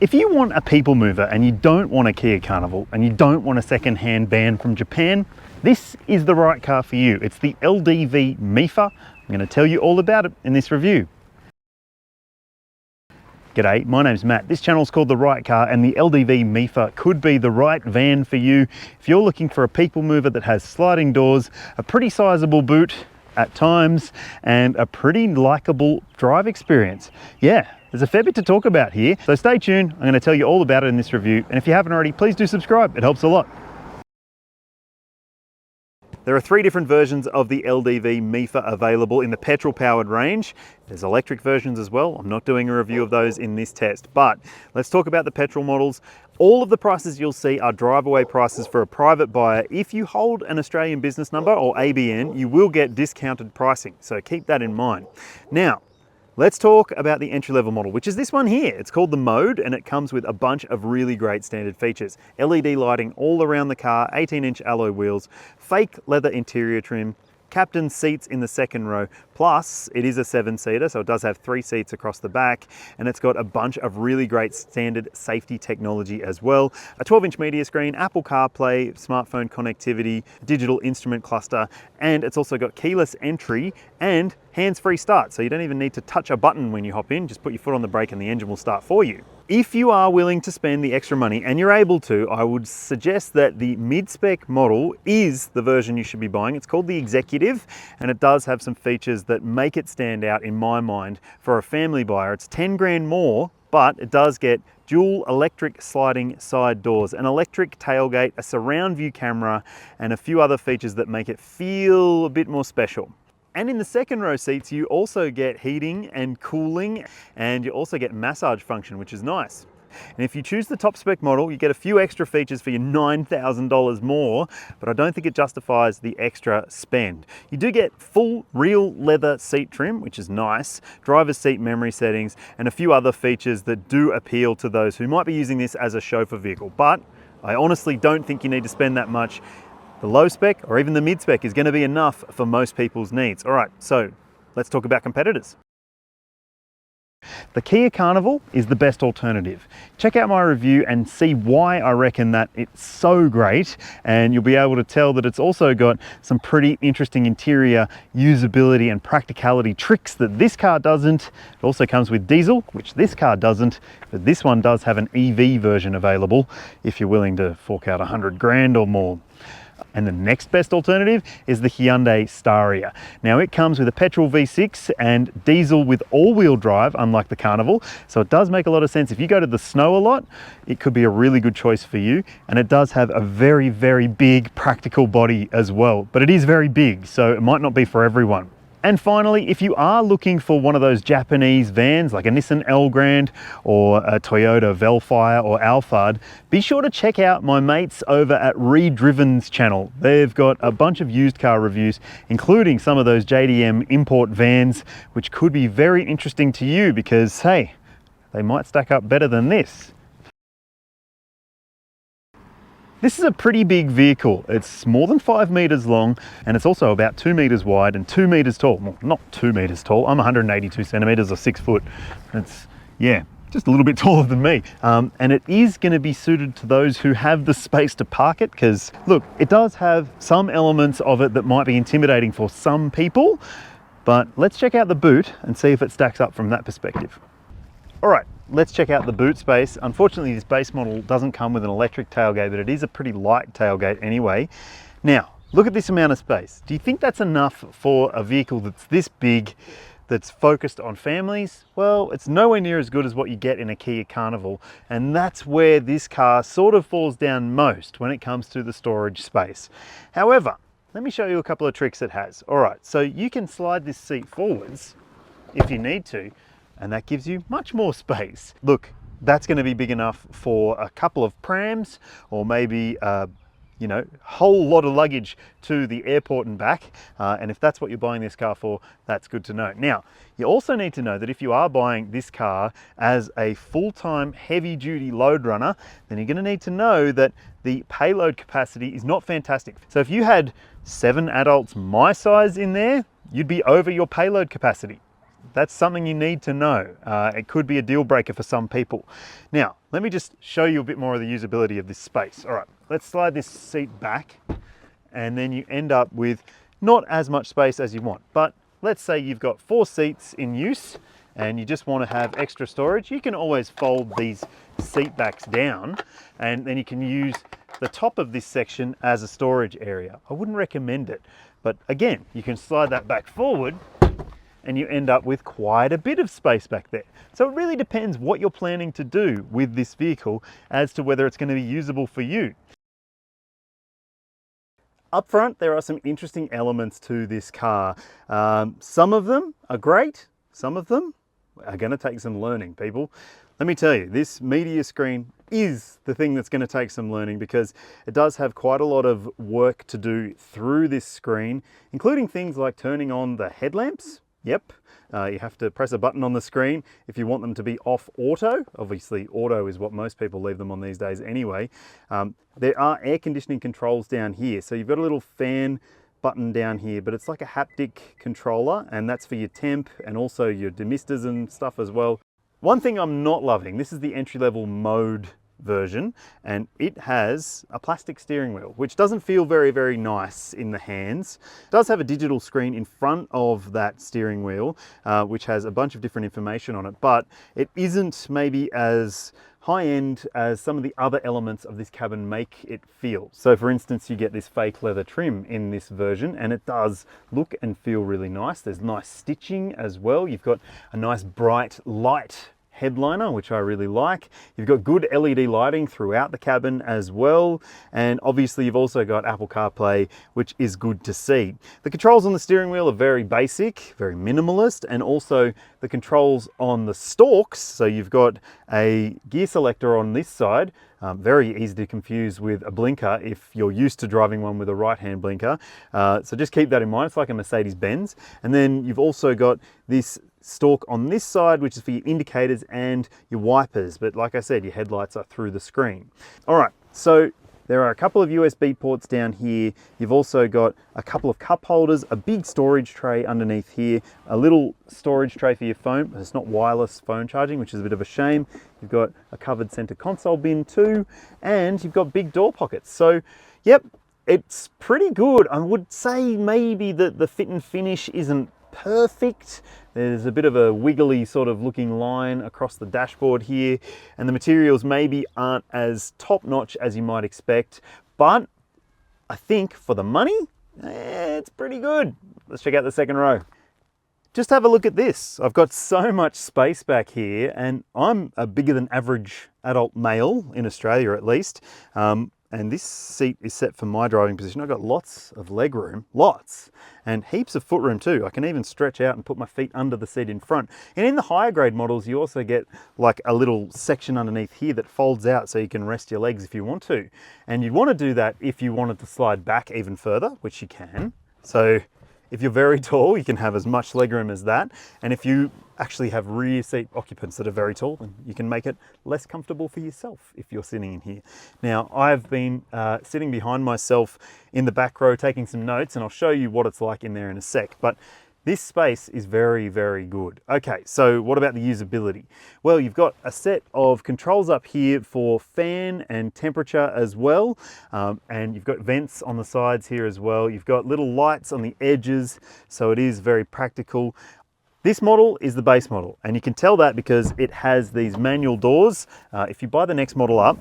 If you want a people mover and you don't want a Kia Carnival and you don't want a second-hand van from Japan, this is the right car for you. It's the LDV Mifa. I'm going to tell you all about it in this review. G'day, my name's Matt. This channel's called The Right Car, and the LDV Mifa could be the right van for you if you're looking for a people mover that has sliding doors, a pretty sizable boot at times, and a pretty likable drive experience. Yeah, there's a fair bit to talk about here, so stay tuned. I'm going to tell you all about it in this review, and if you haven't already, please do subscribe. It helps a lot. There are 3 different versions of the LDV Mifa available in the petrol-powered range. There's electric versions as well. I'm not doing a review of those in this test, but let's talk about the petrol models. All of the prices you'll see are drive-away prices for a private buyer. If you hold an Australian business number or ABN, you will get discounted pricing, so keep that in mind. Now, let's talk about the entry-level model, which is this one here. It's called the Mode, and it comes with a bunch of really great standard features. LED lighting all around the car, 18-inch alloy wheels, fake leather interior trim, captain seats in the second row, plus it is a 7-seater, so it does have 3 seats across the back, and it's got a bunch of really great standard safety technology as well. A 12-inch media screen, Apple CarPlay, smartphone connectivity, digital instrument cluster, and it's also got keyless entry and hands-free start, so you don't even need to touch a button when you hop in. Just put your foot on the brake and the engine will start for you. If you are willing to spend the extra money, and you're able to, I would suggest that the mid-spec model is the version you should be buying. It's called the Executive, and it does have some features that make it stand out in my mind for a family buyer. It's 10 grand more, but it does get dual electric sliding side doors, an electric tailgate, a surround view camera, and a few other features that make it feel a bit more special. And in the second row seats, you also get heating and cooling, and you also get massage function, which is nice. And if you choose the top spec model, you get a few extra features for your $9,000 more, but I don't think it justifies the extra spend. You do get full real leather seat trim, which is nice, driver's seat memory settings, and a few other features that do appeal to those who might be using this as a chauffeur vehicle. But I honestly don't think you need to spend that much. The low spec or even the mid spec is going to be enough for most people's needs. All right, so let's talk about competitors. The Kia Carnival is the best alternative. Check out my review and see why I reckon that it's so great, and you'll be able to tell that it's also got some pretty interesting interior usability and practicality tricks that this car doesn't. It also comes with diesel, which this car doesn't, but this one does have an EV version available if you're willing to fork out 100 grand or more. And the next best alternative is the Hyundai Staria. Now it comes with a petrol V6 and diesel with all-wheel drive, unlike the Carnival. So it does make a lot of sense. If you go to the snow a lot, it could be a really good choice for you. And it does have a very, very big practical body as well. But it is very big, so it might not be for everyone. And finally, if you are looking for one of those Japanese vans like a Nissan Elgrand or a Toyota Velfire or Alphard, be sure to check out my mates over at Redriven's channel. They've got a bunch of used car reviews, including some of those JDM import vans, which could be very interesting to you because, hey, they might stack up better than this. This is a pretty big vehicle. It's more than 5 meters long, and it's also about 2 meters wide and 2 meters tall. Well, not 2 meters tall. I'm 182 centimeters or 6 foot. It's, yeah, just a little bit taller than me. And it is going to be suited to those who have the space to park it, because look, it does have some elements of it that might be intimidating for some people, but let's check out the boot and see if it stacks up from that perspective. All right. Let's check out the boot space. Unfortunately, this base model doesn't come with an electric tailgate, but it is a pretty light tailgate anyway. Now, look at this amount of space. Do you think that's enough for a vehicle that's this big, that's focused on families? Well, it's nowhere near as good as what you get in a Kia Carnival, and that's where this car sort of falls down most when it comes to the storage space. However, let me show you a couple of tricks it has. All right, so you can slide this seat forwards if you need to, and that gives you much more space. Look, that's going to be big enough for a couple of prams, or maybe you know, whole lot of luggage to the airport and back. And if that's what you're buying this car for, that's good to know. Now, you also need to know that if you are buying this car as a full-time heavy-duty load runner, then you're going to need to know that the payload capacity is not fantastic. So if you had 7 adults my size in there, you'd be over your payload capacity. That's something you need to know. It could be a deal breaker for some people. Now, let me just show you a bit more of the usability of this space. All right, let's slide this seat back, and then you end up with not as much space as you want. But let's say you've got 4 seats in use and you just want to have extra storage. You can always fold these seat backs down, and then you can use the top of this section as a storage area. I wouldn't recommend it, but again, you can slide that back forward and you end up with quite a bit of space back there. So it really depends what you're planning to do with this vehicle as to whether it's going to be usable for you. Up front, there are some interesting elements to this car. Some of them are great, some of them are going to take some learning, people. Let me tell you, this media screen is the thing that's going to take some learning, because it does have quite a lot of work to do through this screen, including things like turning on the headlamps. Yep, you have to press a button on the screen if you want them to be off auto. Obviously, auto is what most people leave them on these days anyway. There are air conditioning controls down here. So you've got a little fan button down here, but it's like a haptic controller, and that's for your temp and also your demisters and stuff as well. One thing I'm not loving, this is the entry-level mode version, and it has a plastic steering wheel, which doesn't feel very, very nice in the hands. It does have a digital screen in front of that steering wheel, which has a bunch of different information on it, but it isn't maybe as high-end as some of the other elements of this cabin make it feel. So for instance, you get this fake leather trim in this version, and it does look and feel really nice. There's nice stitching as well. You've got a nice bright light headliner, which I really like. You've got good LED lighting throughout the cabin as well, and obviously you've also got Apple CarPlay, which is good to see. The controls on the steering wheel are very basic, very minimalist, and also the controls on the stalks, so you've got a gear selector on this side, very easy to confuse with a blinker if you're used to driving one with a right-hand blinker. So just keep that in mind. It's like a Mercedes-Benz. And then you've also got this stalk on this side, which is for your indicators and your wipers. But like I said, your headlights are through the screen. All right, so there are a couple of USB ports down here. You've also got a couple of cup holders, a big storage tray underneath here, a little storage tray for your phone, but it's not wireless phone charging, which is a bit of a shame. You've got a covered center console bin too, and you've got big door pockets. So, yep, it's pretty good. I would say maybe that the fit and finish isn't perfect. There's a bit of a wiggly sort of looking line across the dashboard here, and the materials maybe aren't as top-notch as you might expect, but I think for the money, it's pretty good. Let's check out the second row. Just have a look at this. I've got so much space back here, and I'm a bigger than average adult male, in Australia at least. And this seat is set for my driving position. I've got lots of leg room, lots, and heaps of foot room too. I can even stretch out and put my feet under the seat in front. And in the higher grade models, you also get like a little section underneath here that folds out so you can rest your legs if you want to. And you'd want to do that if you wanted to slide back even further, which you can. So if you're very tall, you can have as much legroom as that. And if you actually have rear seat occupants that are very tall, then you can make it less comfortable for yourself if you're sitting in here. Now, I've been sitting behind myself in the back row taking some notes, and I'll show you what it's like in there in a sec. But this space is very, very good. Okay, so what about the usability? Well, you've got a set of controls up here for fan and temperature as well. And you've got vents on the sides here as well. You've got little lights on the edges, so it is very practical. This model is the base model, and you can tell that because it has these manual doors. If you buy the next model up,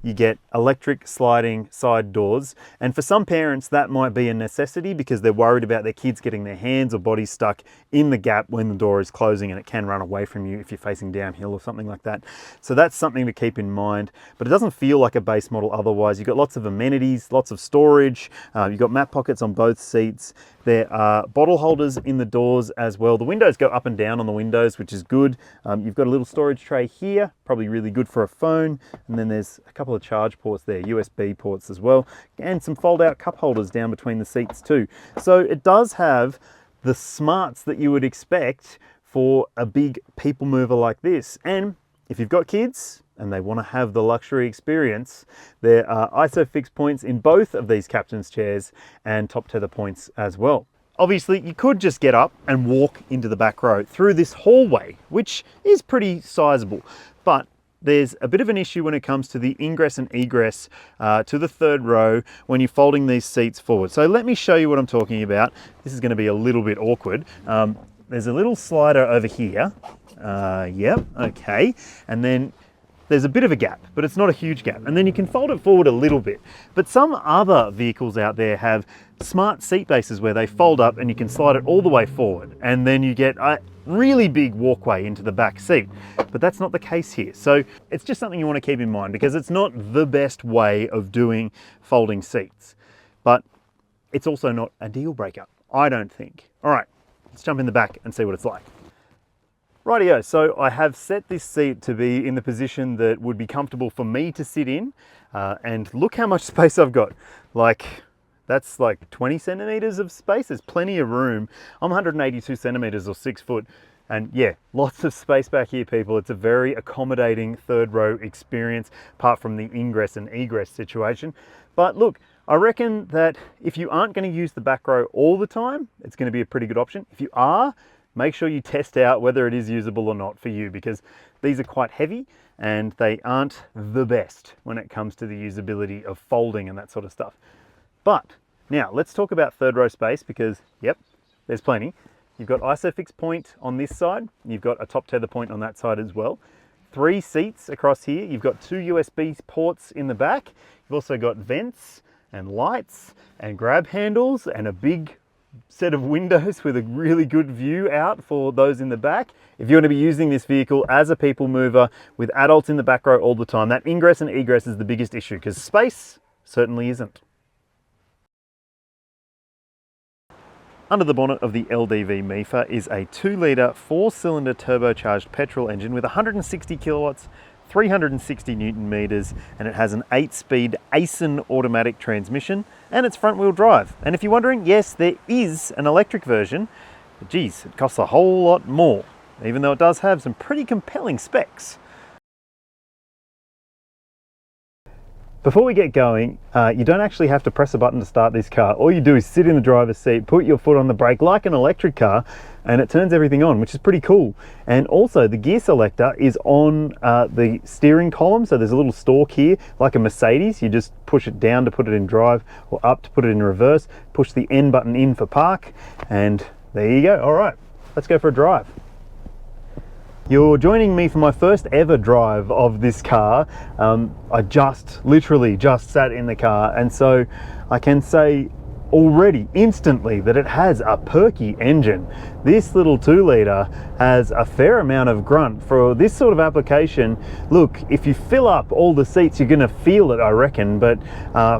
you get electric sliding side doors. And for some parents, that might be a necessity because they're worried about their kids getting their hands or bodies stuck in the gap when the door is closing, and it can run away from you if you're facing downhill or something like that. So that's something to keep in mind, but it doesn't feel like a base model otherwise. You've got lots of amenities, lots of storage. You've got map pockets on both seats. There are bottle holders in the doors as well. The windows go up and down on the windows, which is good. You've got a little storage tray here, probably really good for a phone. And then there's a couple of charge ports there, USB ports as well, and some fold-out cup holders down between the seats too. So it does have the smarts that you would expect for a big people mover like this. And if you've got kids and they want to have the luxury experience, there are ISOFIX points in both of these captain's chairs and top tether points as well. Obviously, you could just get up and walk into the back row through this hallway, which is pretty sizable, but there's a bit of an issue when it comes to the ingress and egress to the third row when you're folding these seats forward. So let me show you what I'm talking about. This is going to be a little bit awkward. There's a little slider over here. Yep, okay. And then there's a bit of a gap, but it's not a huge gap. And then you can fold it forward a little bit. But some other vehicles out there have smart seat bases where they fold up and you can slide it all the way forward. And then you get a really big walkway into the back seat. But that's not the case here. So it's just something you want to keep in mind because it's not the best way of doing folding seats. But it's also not a deal breaker, I don't think. All right, let's jump in the back and see what it's like. Rightio, so I have set this seat to be in the position that would be comfortable for me to sit in. And look how much space I've got. That's like 20 centimeters of space. There's plenty of room. I'm 182 centimeters or 6 foot. And yeah, lots of space back here, people. It's a very accommodating third row experience, apart from the ingress and egress situation. But look, I reckon that if you aren't going to use the back row all the time, it's going to be a pretty good option. If you are, make sure you test out whether it is usable or not for you, because these are quite heavy and they aren't the best when it comes to the usability of folding and that sort of stuff. But now let's talk about third row space because, yep, there's plenty. You've got ISOFIX point on this side. You've got a top tether point on that side as well. 3 seats across here. You've got 2 USB ports in the back. You've also got vents and lights and grab handles and a big set of windows with a really good view out for those in the back. If you want to be using this vehicle as a people mover with adults in the back row all the time, that ingress and egress is the biggest issue because space certainly isn't. Under the bonnet of the LDV Mifa is a 2-litre 4-cylinder turbocharged petrol engine with 160 kilowatts, 360 Newton meters, and it has an 8-speed ACEN automatic transmission, and it's front-wheel drive. And if you're wondering, yes, there is an electric version, but geez, it costs a whole lot more, even though it does have some pretty compelling specs. Before we get going, you don't actually have to press a button to start this car. All you do is sit in the driver's seat, put your foot on the brake like an electric car, and it turns everything on, which is pretty cool. And also the gear selector is on the steering column. So there's a little stalk here, like a Mercedes. You just push it down to put it in drive or up to put it in reverse, push the N button in for park, and there you go. All right, let's go for a drive. You're joining me for my first ever drive of this car. I literally just sat in the car, and so I can say already instantly that it has a perky engine. This little 2-litre has a fair amount of grunt for this sort of application. Look, if you fill up all the seats, you're gonna feel it, I reckon, but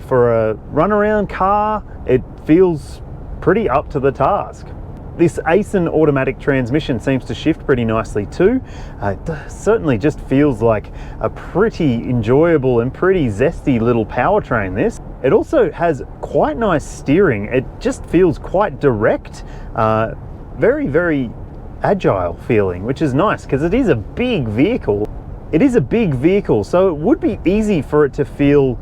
for a runaround car, it feels pretty up to the task. This ACEN automatic transmission seems to shift pretty nicely too. It certainly just feels like a pretty enjoyable and pretty zesty little powertrain, this. It also has quite nice steering. It just feels quite direct, very, very agile feeling, which is nice because it is a big vehicle. It is a big vehicle, so it would be easy for it to feel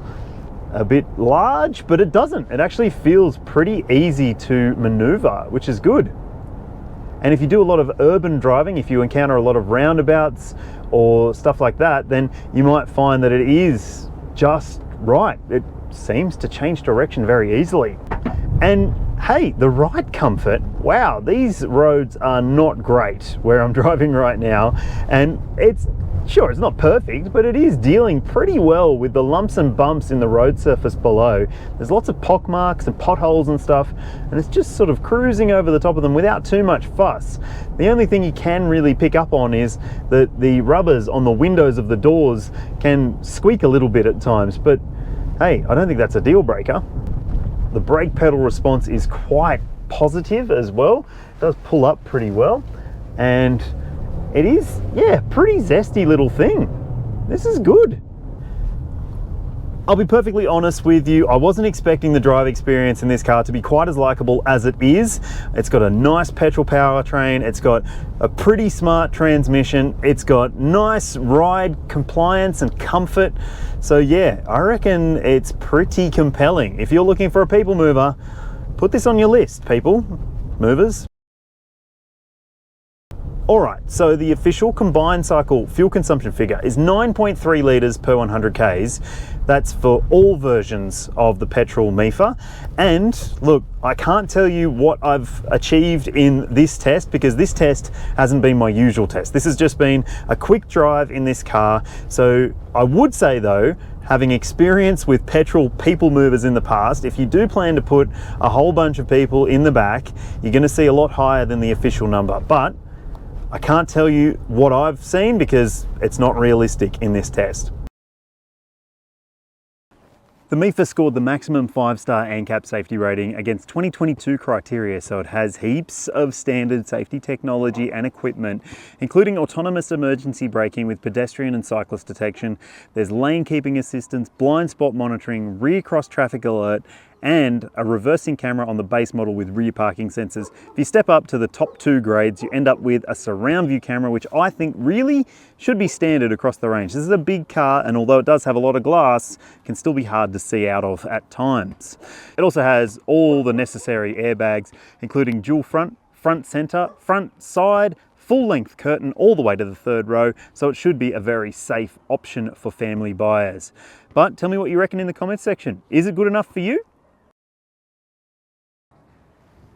a bit large, but it doesn't. It actually feels pretty easy to maneuver, which is good. And if you do a lot of urban driving, if you encounter a lot of roundabouts or stuff like that, then you might find that it is just right. It seems to change direction very easily. And hey, the ride comfort, wow, these roads are not great where I'm driving right now. And it's not perfect, but it is dealing pretty well with the lumps and bumps in the road surface below. There's lots of pock marks and potholes and stuff, and it's just sort of cruising over the top of them without too much fuss. The only thing you can really pick up on is that the rubbers on the windows of the doors can squeak a little bit at times, but hey, I don't think that's a deal breaker. The brake pedal response is quite positive as well. It does pull up pretty well, and it is, yeah, pretty zesty little thing. This is good. I'll be perfectly honest with you, I wasn't expecting the drive experience in this car to be quite as likable as it is. It's got a nice petrol powertrain, it's got a pretty smart transmission, it's got nice ride compliance and comfort. So yeah, I reckon it's pretty compelling. If you're looking for a people mover, put this on your list, people. movers. Alright, so the official combined cycle fuel consumption figure is 9.3 litres per 100 Ks. That's for all versions of the petrol Mifa. And look, I can't tell you what I've achieved in this test because this test hasn't been my usual test. This has just been a quick drive in this car. So I would say though, having experience with petrol people movers in the past, if you do plan to put a whole bunch of people in the back, you're going to see a lot higher than the official number. But I can't tell you what I've seen because it's not realistic in this test. The Mifa scored the maximum 5-star ANCAP safety rating against 2022 criteria, so it has heaps of standard safety technology and equipment, including autonomous emergency braking with pedestrian and cyclist detection. There's lane keeping assistance, blind spot monitoring, rear cross traffic alert, and a reversing camera on the base model with rear parking sensors. If you step up to the top 2 grades, you end up with a surround view camera, which I think really should be standard across the range. This is a big car, and although it does have a lot of glass, it can still be hard to see out of at times. It also has all the necessary airbags, including dual front center, front side, full length curtain all the way to the 3rd row, so it should be a very safe option for family buyers. But tell me what you reckon in the comments section. Is it good enough for you?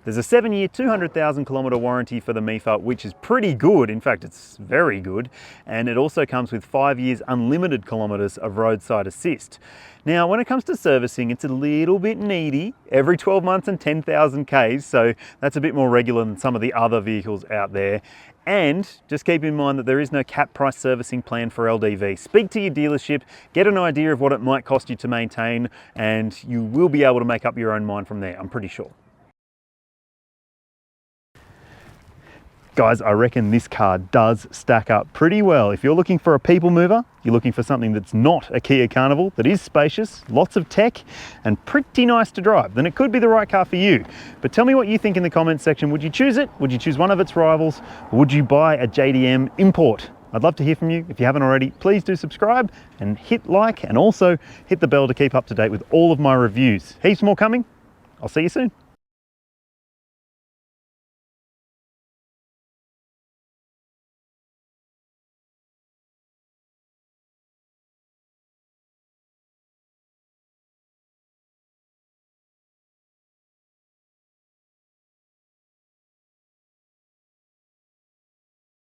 There's a 7-year, 200,000 kilometre warranty for the Mifa, which is pretty good. In fact, it's very good. And it also comes with 5 years unlimited kilometres of roadside assist. Now, when it comes to servicing, it's a little bit needy, every 12 months and 10,000 Ks. So that's a bit more regular than some of the other vehicles out there. And just keep in mind that there is no cap price servicing plan for LDV. Speak to your dealership, get an idea of what it might cost you to maintain, and you will be able to make up your own mind from there, I'm pretty sure. Guys, I reckon this car does stack up pretty well. If you're looking for a people mover, you're looking for something that's not a Kia Carnival, that is spacious, lots of tech, and pretty nice to drive, then it could be the right car for you. But tell me what you think in the comments section. Would you choose it? Would you choose one of its rivals? Or would you buy a JDM import? I'd love to hear from you. If you haven't already, please do subscribe and hit like, and also hit the bell to keep up to date with all of my reviews. Heaps more coming. I'll see you soon.